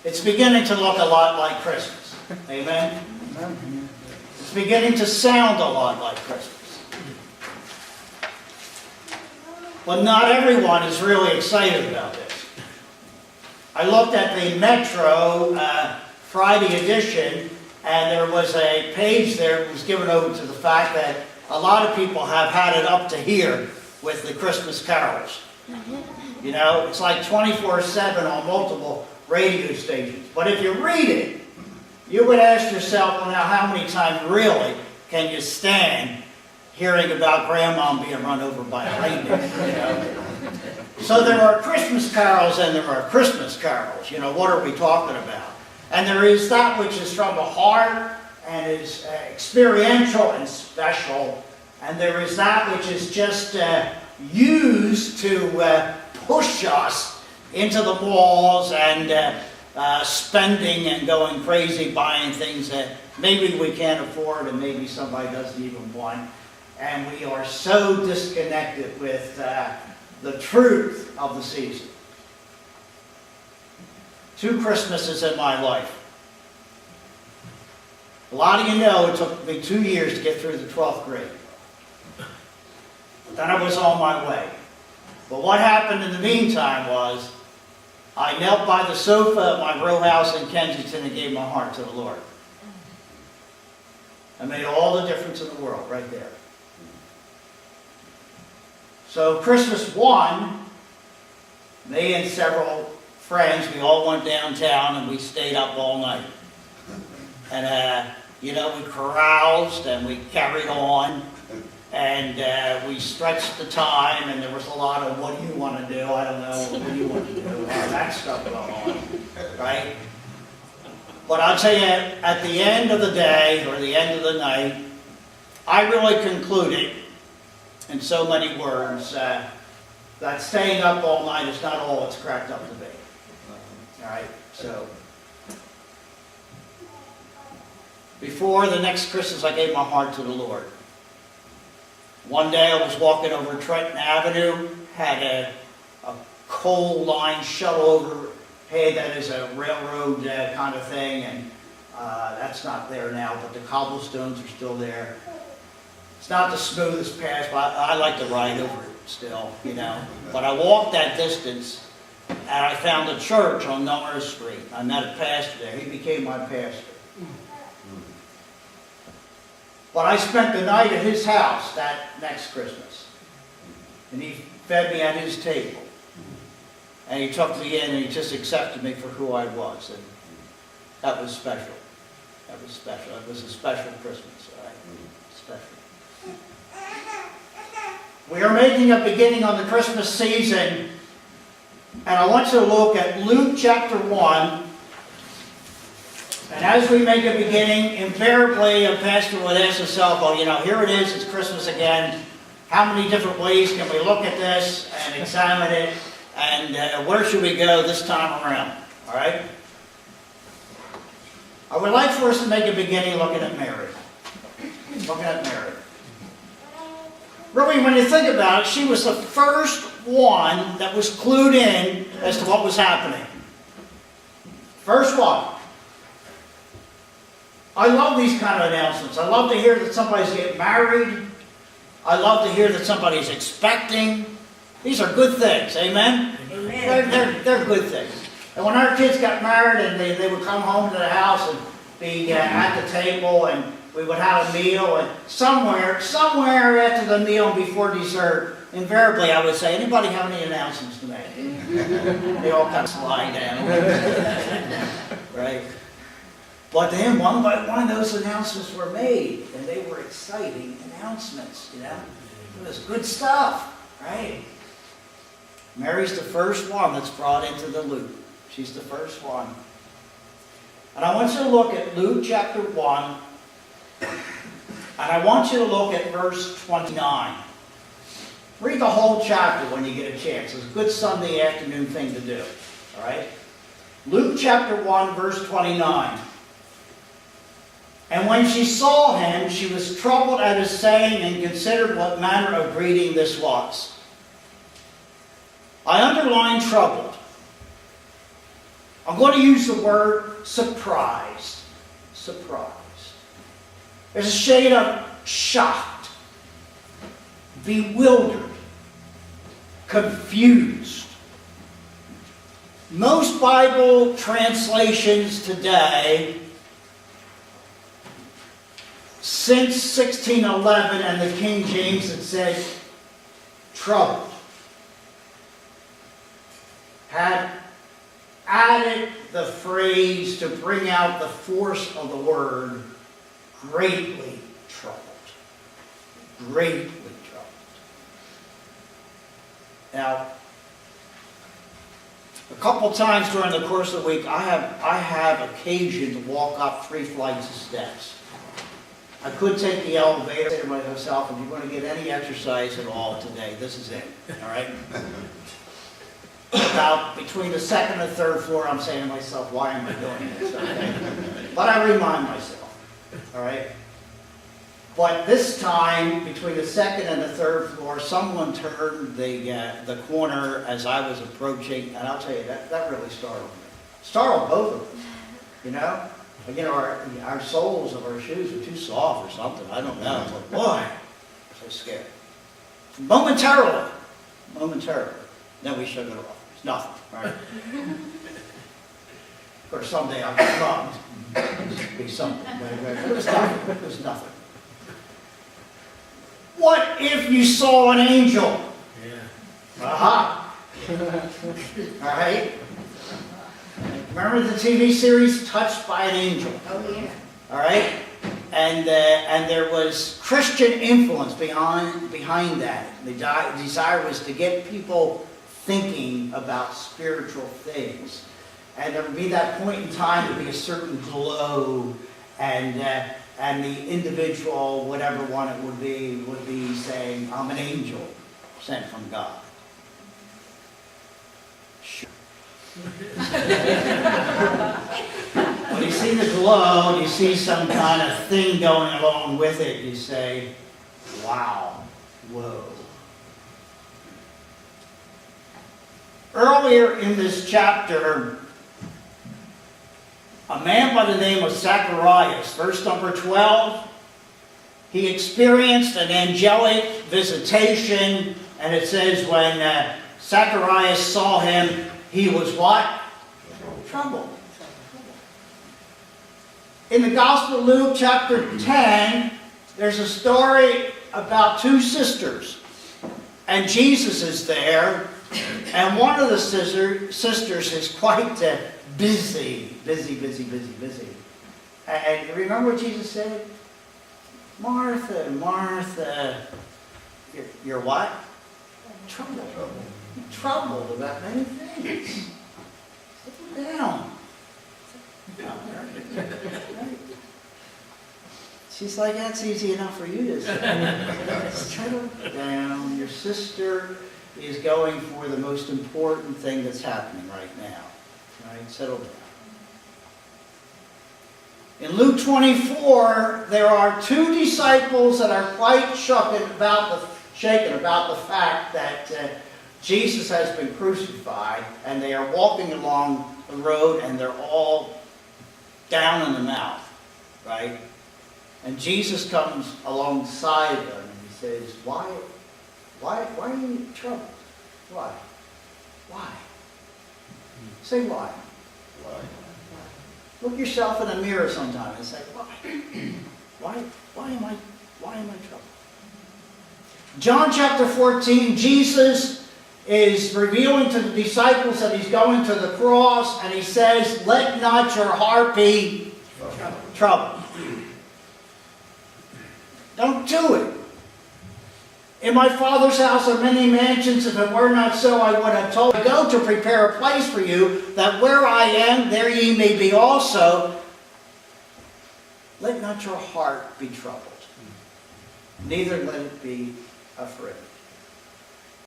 It's beginning to look a lot like Christmas. Amen? It's beginning to sound a lot like Christmas. But not everyone is really excited about this. I looked at the Metro Friday edition, and there was a page there that was given over to the fact that a lot of people have had it up to here with the Christmas carols. You know, it's like 24/7 on multiple radio stations. But if you read it, you would ask yourself, well, now how many times really can you stand hearing about Grandma being run over by a reindeer? You know? So there are Christmas carols and there are Christmas carols. You know, what are we talking about? And there is that which is from the heart and is experiential and special. And there is that which is just used to push us into the malls and spending and going crazy, buying things that maybe we can't afford and maybe somebody doesn't even want. And we are so disconnected with the truth of the season. 2 Christmases in my life. A lot of you know it took me 2 years to get through the 12th grade. Then I was on my way. But what happened in the meantime was I knelt by the sofa at my row house in Kensington and gave my heart to the Lord. I made all the difference in the world right there. So Christmas 1, me and several friends, we all went downtown and we stayed up all night. And, you know, we caroused and we carried on. And we stretched the time, and there was a lot of, what do you want to do? I don't know, what do you want to do? All that stuff going on, right? But I'll tell you, at the end of the day, or the end of the night, I really concluded, in so many words, that staying up all night is not all it's cracked up to be. All right, so before the next Christmas, I gave my heart to the Lord. One day I was walking over Trenton Avenue, had a coal line shuttle overhead that is a railroad kind of thing, and that's not there now, but the cobblestones are still there. It's not the smoothest path, but I like to ride over it still, you know. But I walked that distance, and I found a church on Numerous Street. I met a pastor there. He became my pastor. But I spent the night at his house that next Christmas. And he fed me at his table. And he took me in and he just accepted me for who I was. And that was special. That was special. It was a special Christmas, all right? Special. We are making a beginning on the Christmas season. And I want you to look at Luke chapter 1. And as we make a beginning, invariably a pastor would ask himself, well, you know, here it is, it's Christmas again. How many different ways can we look at this and examine it? And where should we go this time around? All right? I would like for us to make a beginning looking at Mary. Looking at Mary. Really, when you think about it, she was the first one that was clued in as to what was happening. First one. I love these kind of announcements. I love to hear that somebody's getting married. I love to hear that somebody's expecting. These are good things, amen? Amen. They're good things. And when our kids got married and they would come home to the house and be at the table and we would have a meal, and somewhere after the meal and before dessert, invariably I would say, anybody have any announcements to make? They all kind of slide down. Right? But then one by one those announcements were made, and they were exciting announcements, you know. It was good stuff, right? Mary's the first one that's brought into the loop. She's the first one. And I want you to look at Luke chapter 1, and I want you to look at verse 29. Read the whole chapter when you get a chance. It's a good Sunday afternoon thing to do, all right? Luke chapter 1, verse 29. And when she saw him, she was troubled at his saying and considered what manner of greeting this was. I underline troubled. I'm going to use the word surprised. Surprised. There's a shade of shocked, bewildered, confused. Most Bible translations today, since 1611 and the King James, it said troubled, had added the phrase to bring out the force of the word, greatly troubled. Greatly troubled. Now, a couple times during the course of the week, I have occasion to walk up 3 flights of steps. I could take the elevator, say to myself, if you're going to get any exercise at all today, this is it. All right? About between the 2nd and 3rd floor, I'm saying to myself, why am I doing this? Okay? But I remind myself. All right? But this time, between the 2nd and the 3rd floor, someone turned the corner as I was approaching, and I'll tell you, that really startled me. Startled both of us, you know? You know, our soles of our shoes are too soft or something, I don't know. But boy, so scared. Momentarily. Then we shook it off. It's nothing, right? Of course, someday I'll get bugged. It'd be something. It was nothing. It was nothing. What if you saw an angel? Yeah. Aha. All right. Remember the TV series Touched by an Angel? Oh, yeah. All right. And there was Christian influence behind that. The desire was to get people thinking about spiritual things. And there would be that point in time, there would be a certain glow, and the individual, whatever one it would be saying, I'm an angel sent from God. Sure. When you see the glow and you see some kind of thing going along with it, you say, wow, whoa. Earlier in this chapter, a man by the name of Zacharias, verse number 12, he experienced an angelic visitation, and it says when Zacharias saw him, he was what? Troubled. In the Gospel of Luke, chapter 10, there's a story about 2 sisters. And Jesus is there, and one of the sisters is quite busy. And you remember what Jesus said? Martha, Martha, you're what? Troubled. Troubled about many things. Sit down. She's like, that's easy enough for you to say. Settle down. Your sister is going for the most important thing that's happening right now. Right? Settle down. In Luke 24, there are 2 disciples that are quite shaken about the fact that Jesus has been crucified, and they are walking along the road, and they're all down in the mouth, right? And Jesus comes alongside them, and he says, why are you troubled? Why? Say why. Look yourself in the mirror sometime and say, why am I troubled? John chapter 14, Jesus is revealing to the disciples that he's going to the cross, and he says, let not your heart be troubled. Don't do it. In my Father's house are many mansions. If it were not so, I would have told you. Go to prepare a place for you, that where I am, there ye may be also. Let not your heart be troubled, neither let it be afraid.